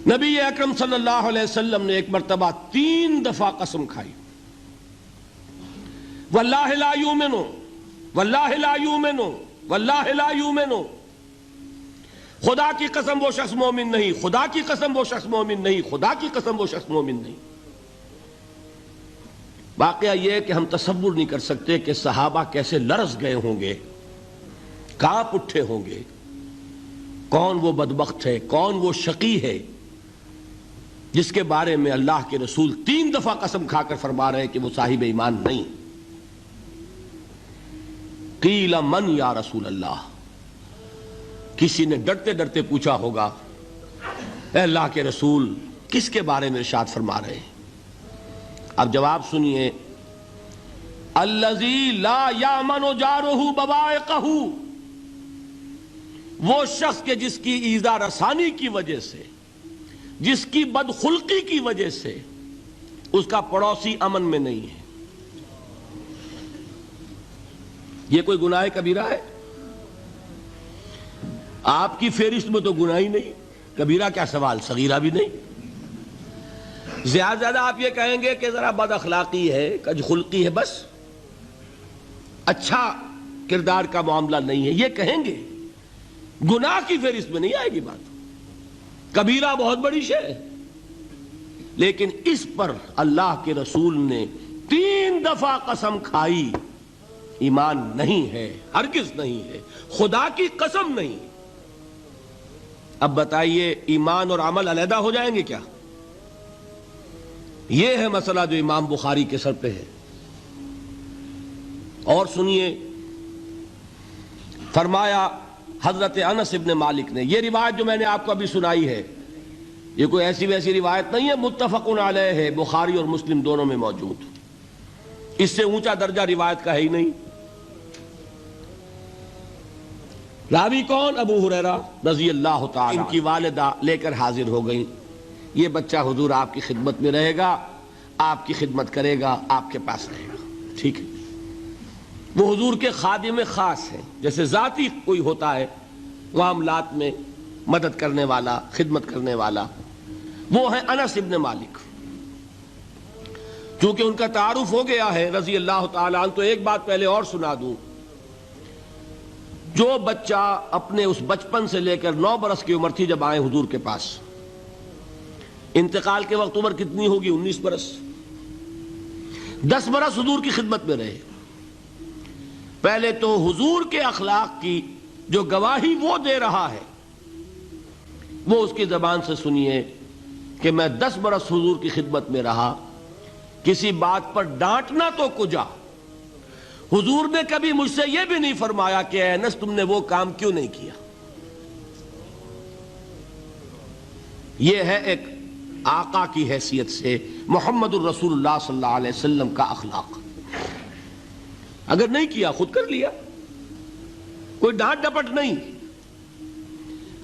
نبی اکرم صلی اللہ علیہ وسلم نے ایک مرتبہ 3 دفعہ قسم کھائی، واللہ لا یؤمنو، واللہ لا یؤمنو، واللہ لا یؤمنو، خدا کی قسم وہ شخص مومن نہیں، خدا کی قسم وہ شخص مومن نہیں، خدا کی قسم وہ شخص مومن نہیں۔ واقعہ یہ کہ ہم تصور نہیں کر سکتے کہ صحابہ کیسے لرز گئے ہوں گے، کانپ اٹھے ہوں گے، کون وہ بدبخت ہے، کون وہ شقی ہے جس کے بارے میں اللہ کے رسول 3 دفعہ قسم کھا کر فرما رہے ہیں کہ وہ صاحب ایمان نہیں۔ قیل من یا رسول اللہ، کسی نے ڈرتے ڈرتے پوچھا ہوگا اے اللہ کے رسول کس کے بارے میں ارشاد فرما رہے ہیں؟ اب جواب سنیے، الذی لا یامن جارہ بوائقہ، وہ شخص کے جس کی ایذا رسانی کی وجہ سے، جس کی بدخلقی کی وجہ سے اس کا پڑوسی امن میں نہیں ہے۔ یہ کوئی گناہ کبیرہ ہے؟ آپ کی فہرست میں تو گناہ ہی نہیں، کبیرہ کیا سوال، صغیرہ بھی نہیں۔ زیادہ آپ یہ کہیں گے کہ ذرا بد اخلاقی ہے، کج خلقی ہے، بس اچھا کردار کا معاملہ نہیں ہے، یہ کہیں گے، گناہ کی فہرست میں نہیں آئے گی بات۔ کبیرہ بہت بڑی شے ہے، لیکن اس پر اللہ کے رسول نے 3 دفعہ قسم کھائی، ایمان نہیں ہے، ہرگز نہیں ہے، خدا کی قسم نہیں۔ اب بتائیے ایمان اور عمل علیحدہ ہو جائیں گے کیا؟ یہ ہے مسئلہ جو امام بخاری کے سر پہ ہے۔ اور سنیے، فرمایا حضرت انس ابن مالک نے، یہ روایت جو میں نے آپ کو ابھی سنائی ہے یہ کوئی ایسی ویسی روایت نہیں ہے، متفق علیہ ہے، بخاری اور مسلم دونوں میں موجود، اس سے اونچا درجہ روایت کا ہے ہی نہیں۔ راوی کون؟ ابو ہریرہ رضی اللہ تعالی، ان کی والدہ لے کر حاضر ہو گئیں، یہ بچہ حضور آپ کی خدمت میں رہے گا، آپ کی خدمت کرے گا، آپ کے پاس رہے گا، ٹھیک ہے۔ وہ حضور کے خادم خاص ہیں، جیسے ذاتی کوئی ہوتا ہے معاملات میں مدد کرنے والا، خدمت کرنے والا، وہ ہیں انس ابن مالک۔ چونکہ ان کا تعارف ہو گیا ہے رضی اللہ تعالیٰ عنہ، تو ایک بات پہلے اور سنا دوں، جو بچہ اپنے اس بچپن سے لے کر 9 برس کی عمر تھی جب آئے حضور کے پاس، انتقال کے وقت عمر کتنی ہوگی؟ 19 برس، 10 برس حضور کی خدمت میں رہے۔ پہلے تو حضور کے اخلاق کی جو گواہی وہ دے رہا ہے وہ اس کی زبان سے سنیے کہ میں 10 برس حضور کی خدمت میں رہا، کسی بات پر ڈانٹنا تو کجا، حضور نے کبھی مجھ سے یہ بھی نہیں فرمایا کہ اے انس تم نے وہ کام کیوں نہیں کیا۔ یہ ہے ایک آقا کی حیثیت سے محمد الرسول اللہ صلی اللہ علیہ وسلم کا اخلاق۔ اگر نہیں کیا خود کر لیا، کوئی ڈانٹ ڈپٹ نہیں۔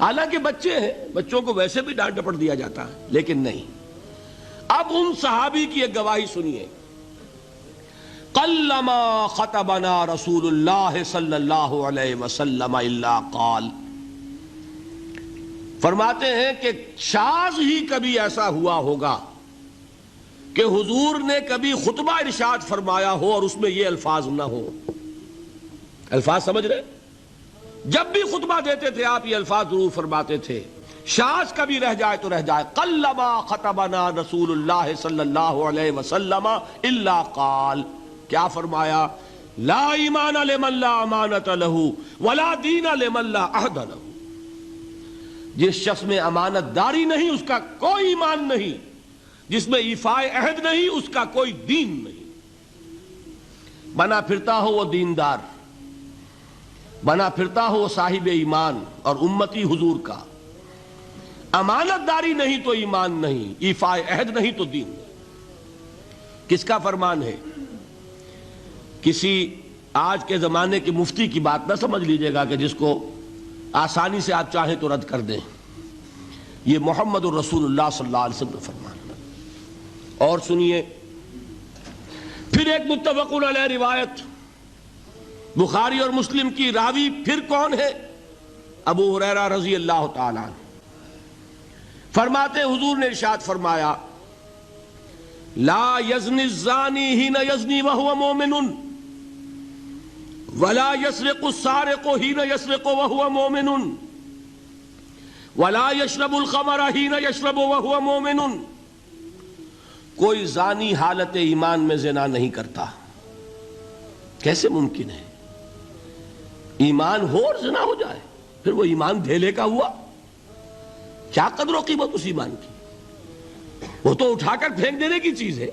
حالانکہ بچے ہیں، بچوں کو ویسے بھی ڈانٹ ڈپٹ دیا جاتا ہے، لیکن نہیں۔ اب ان صحابی کی ایک گواہی سنیے، قلما خطبنا رسول اللہ صلی اللہ علیہ وسلم الا قال، فرماتے ہیں کہ شاذ ہی کبھی ایسا ہوا ہوگا کہ حضور نے کبھی خطبہ ارشاد فرمایا ہو اور اس میں یہ الفاظ نہ ہو۔ الفاظ سمجھ رہے؟ جب بھی خطبہ دیتے تھے آپ یہ الفاظ ضرور فرماتے تھے، شاذ کبھی رہ جائے تو رہ جائے، قلما خطبنا رسول اللہ صلی اللہ علیہ وسلم الا قال، کیا فرمایا؟ لا ایمان لمن لا امانت لہ ولا دین لمن لا عہد لہ، جس شخص میں امانت داری نہیں اس کا کوئی ایمان نہیں، جس میں ایفاء عہد نہیں اس کا کوئی دین نہیں۔ بنا پھرتا ہو وہ دیندار، بنا پھرتا ہو وہ صاحب ایمان اور امتی حضور کا، امانت داری نہیں تو ایمان نہیں، ایفاء عہد نہیں تو دین نہیں۔ کس کا فرمان ہے؟ کسی آج کے زمانے کے مفتی کی بات نہ سمجھ لیجئے گا کہ جس کو آسانی سے آپ چاہیں تو رد کر دیں، یہ محمد الرسول اللہ صلی اللہ علیہ وسلم کا فرمان۔ اور سنیے پھر ایک متفق علیہ روایت بخاری اور مسلم کی، راوی پھر کون ہے؟ ابو ہریرہ رضی اللہ تعالیٰ عنہ۔ فرماتے حضور نے ارشاد فرمایا لا یزنی الزانی حین یزنی وہو مومن ولا یسرق السارق حین یسرق وہو مومن ولا یشرب الخمر حین یشرب وہو مومن. کوئی زانی حالت ایمان میں زنا نہیں کرتا. کیسے ممکن ہے؟ ایمان ہو اور زنا ہو جائے، پھر وہ ایمان دھیلے کا ہوا؟ کیا قدر و قیمت اس ایمان کی؟ وہ تو اٹھا کر پھینک دینے کی چیز ہے.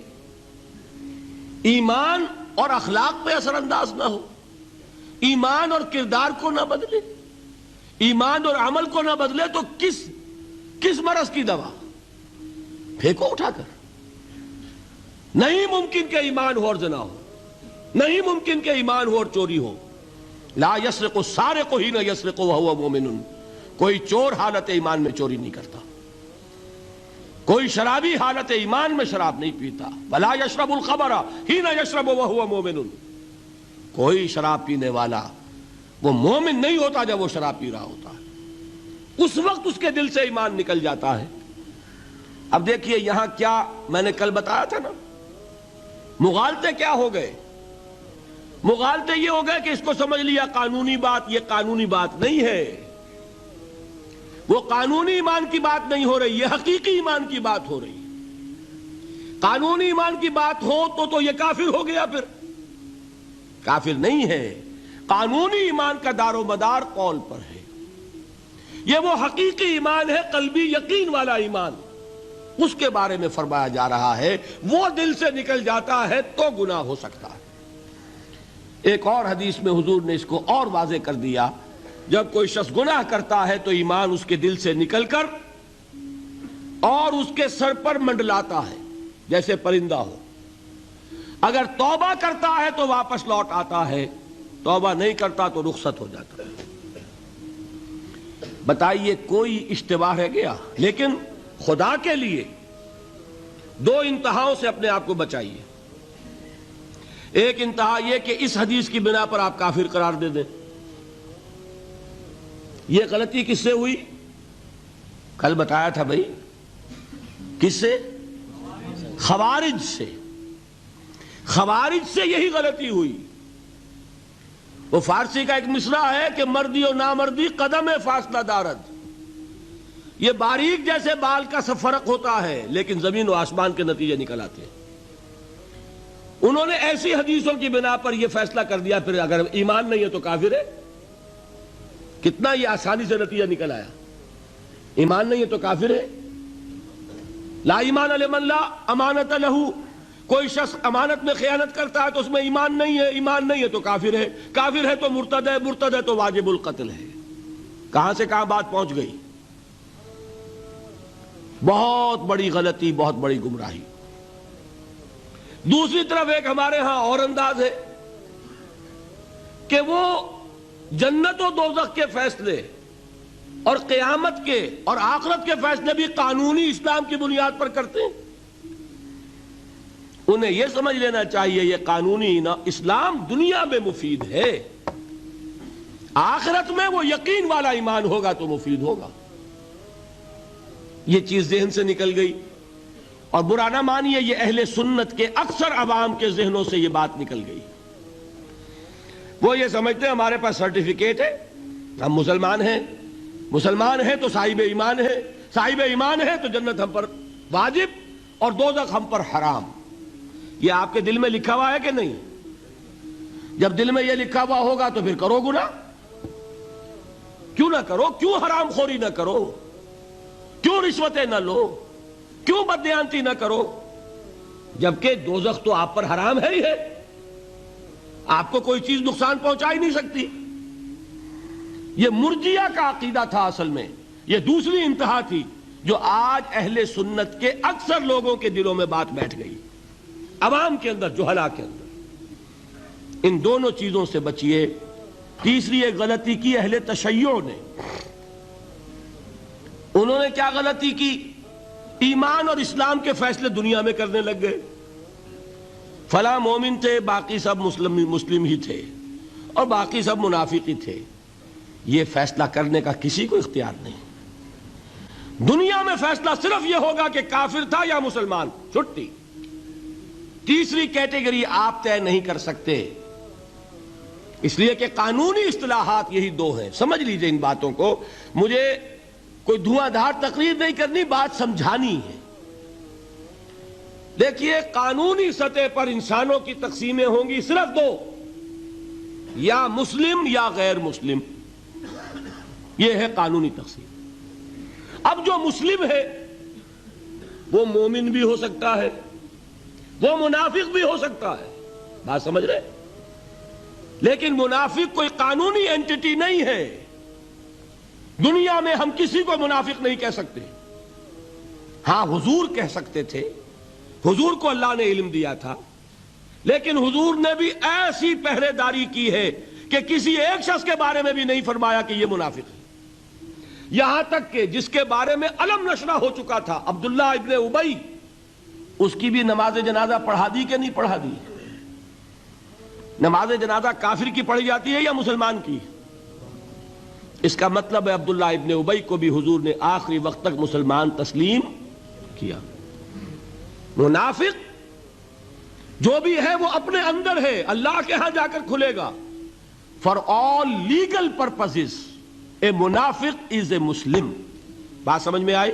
ایمان اور اخلاق پہ اثر انداز نہ ہو، ایمان اور کردار کو نہ بدلے، ایمان اور عمل کو نہ بدلے تو کس مرض کی دوا؟ پھینکو اٹھا کر. نہیں ممکن کہ ایمان ہو اور زنا ہو، نہیں ممکن کہ ایمان ہو اور چوری ہو. لا یسرق السارق حین یسرق وہو مومن. کوئی چور حالت ایمان میں چوری نہیں کرتا، کوئی شرابی حالت ایمان میں شراب نہیں پیتا. ولا یشرب الخمر حین یشرب وہو مومن. کوئی شراب پینے والا وہ مومن نہیں ہوتا جب وہ شراب پی رہا ہوتا ہے، اس وقت اس کے دل سے ایمان نکل جاتا ہے. اب دیکھیے یہاں کیا میں نے کل بتایا تھا نا، مغالطے کیا ہو گئے؟ مغالطے یہ ہو گئے کہ اس کو سمجھ لیا قانونی بات. یہ قانونی بات نہیں ہے، وہ قانونی ایمان کی بات نہیں ہو رہی، یہ حقیقی ایمان کی بات ہو رہی. قانونی ایمان کی بات ہو تو یہ کافر ہو گیا. پھر کافر نہیں ہے. قانونی ایمان کا دار و مدار قول پر ہے. یہ وہ حقیقی ایمان ہے، قلبی یقین والا ایمان. اس کے بارے میں فرمایا جا رہا ہے وہ دل سے نکل جاتا ہے تو گناہ ہو سکتا ہے. ایک اور حدیث میں حضور نے اس کو اور واضح کر دیا، جب کوئی شخص گناہ کرتا ہے تو ایمان اس کے دل سے نکل کر اور اس کے سر پر منڈلاتا ہے جیسے پرندہ ہو. اگر توبہ کرتا ہے تو واپس لوٹ آتا ہے، توبہ نہیں کرتا تو رخصت ہو جاتا ہے. بتائیے کوئی اشتباہ رہ گیا؟ لیکن خدا کے لیے دو انتہاؤں سے اپنے آپ کو بچائیے. ایک انتہا یہ کہ اس حدیث کی بنا پر آپ کافر قرار دے دیں. یہ غلطی کس سے ہوئی؟ کل بتایا تھا بھائی، کس سے؟ خوارج سے. خوارج سے یہی غلطی ہوئی. وہ فارسی کا ایک مصرع ہے کہ مردی و نامردی قدم فاصلہ دارد. یہ باریک جیسے بال کا سا فرق ہوتا ہے لیکن زمین و آسمان کے نتیجے نکل آتے ہیں. انہوں نے ایسی حدیثوں کی بنا پر یہ فیصلہ کر دیا پھر اگر ایمان نہیں ہے تو کافر ہے. کتنا یہ آسانی سے نتیجہ نکل آیا. ایمان نہیں ہے تو کافر ہے. لا ایمان لمن لا امانت لہو. کوئی شخص امانت میں خیانت کرتا ہے تو اس میں ایمان نہیں ہے، ایمان نہیں ہے تو کافر ہے. کافر ہے تو مرتد ہے، مرتد ہے تو واجب القتل ہے. کہاں سے کہاں بات پہنچ گئی؟ بہت بڑی غلطی، بہت بڑی گمراہی. دوسری طرف ایک ہمارے ہاں اور انداز ہے کہ وہ جنت و دوزخ کے فیصلے اور قیامت کے اور آخرت کے فیصلے بھی قانونی اسلام کی بنیاد پر کرتے ہیں. انہیں یہ سمجھ لینا چاہیے یہ قانونی اسلام دنیا میں مفید ہے، آخرت میں وہ یقین والا ایمان ہوگا تو مفید ہوگا. یہ چیز ذہن سے نکل گئی. اور برا نہ مانیے، یہ اہل سنت کے اکثر عوام کے ذہنوں سے یہ بات نکل گئی. وہ یہ سمجھتے ہیں ہمارے پاس سرٹیفکیٹ ہے، ہم مسلمان ہیں، مسلمان ہیں تو صاحب ایمان ہے، صاحب ایمان ہے تو جنت ہم پر واجب اور دوزخ ہم پر حرام. یہ آپ کے دل میں لکھا ہوا ہے کہ نہیں؟ جب دل میں یہ لکھا ہوا ہوگا تو پھر کرو گناہ. کیوں نہ کرو؟ کیوں حرام خوری نہ کرو؟ کیوں رشوتیں نہ لو؟ کیوں بددیانتی نہ کرو؟ جبکہ دوزخ تو آپ پر حرام ہے ہی ہے، آپ کو کوئی چیز نقصان پہنچا ہی نہیں سکتی. یہ مرجیہ کا عقیدہ تھا اصل میں. یہ دوسری انتہا تھی جو آج اہل سنت کے اکثر لوگوں کے دلوں میں بات بیٹھ گئی، عوام کے اندر، جہلا کے اندر. ان دونوں چیزوں سے بچیے. تیسری ایک غلطی کی اہل تشیع نے. انہوں نے کیا غلطی کی؟ ایمان اور اسلام کے فیصلے دنیا میں کرنے لگ گئے. فلاں مومن تھے، باقی سب مسلم ہی تھے اور باقی سب منافق ہی تھے. یہ فیصلہ کرنے کا کسی کو اختیار نہیں. دنیا میں فیصلہ صرف یہ ہوگا کہ کافر تھا یا مسلمان، چھٹی۔ تیسری کیٹیگری آپ طے نہیں کر سکتے، اس لیے کہ قانونی اصطلاحات یہی دو ہیں۔ سمجھ لیجئے ان باتوں کو، مجھے کوئی دھواں دھار تقریر نہیں کرنی، بات سمجھانی ہے۔ دیکھیے، قانونی سطح پر انسانوں کی تقسیمیں ہوں گی صرف دو، یا مسلم یا غیر مسلم، یہ ہے قانونی تقسیم۔ اب جو مسلم ہے وہ مومن بھی ہو سکتا ہے، وہ منافق بھی ہو سکتا ہے، بات سمجھ رہے؟ لیکن منافق کوئی قانونی اینٹی نہیں ہے۔ دنیا میں ہم کسی کو منافق نہیں کہہ سکتے۔ ہاں، حضور کہہ سکتے تھے، حضور کو اللہ نے علم دیا تھا، لیکن حضور نے بھی ایسی پہرے داری کی ہے کہ کسی ایک شخص کے بارے میں بھی نہیں فرمایا کہ یہ منافق ہے۔ یہاں تک کہ جس کے بارے میں علم نشرہ ہو چکا تھا، عبداللہ ابن ابی، اس کی بھی نماز جنازہ پڑھا دی کہ نہیں پڑھا دی؟ نماز جنازہ کافر کی پڑھی جاتی ہے یا مسلمان کی؟ اس کا مطلب ہے عبداللہ ابن ابی کو بھی حضور نے آخری وقت تک مسلمان تسلیم کیا۔ منافق جو بھی ہے وہ اپنے اندر ہے، اللہ کے ہاں جا کر کھلے گا۔ For all legal purposes a منافق is a مسلم۔ بات سمجھ میں آئی؟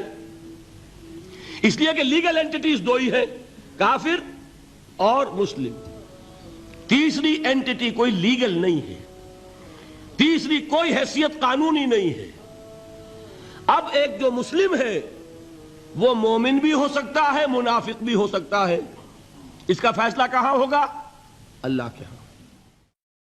اس لیے کہ لیگل اینٹیٹیز دو ہی ہے، کافر اور مسلم۔ تیسری اینٹیٹی کوئی لیگل نہیں ہے، تیسری کوئی حیثیت قانونی نہیں ہے۔ اب ایک جو مسلم ہے وہ مومن بھی ہو سکتا ہے، منافق بھی ہو سکتا ہے۔ اس کا فیصلہ کہاں ہوگا؟ اللہ کے ہاں۔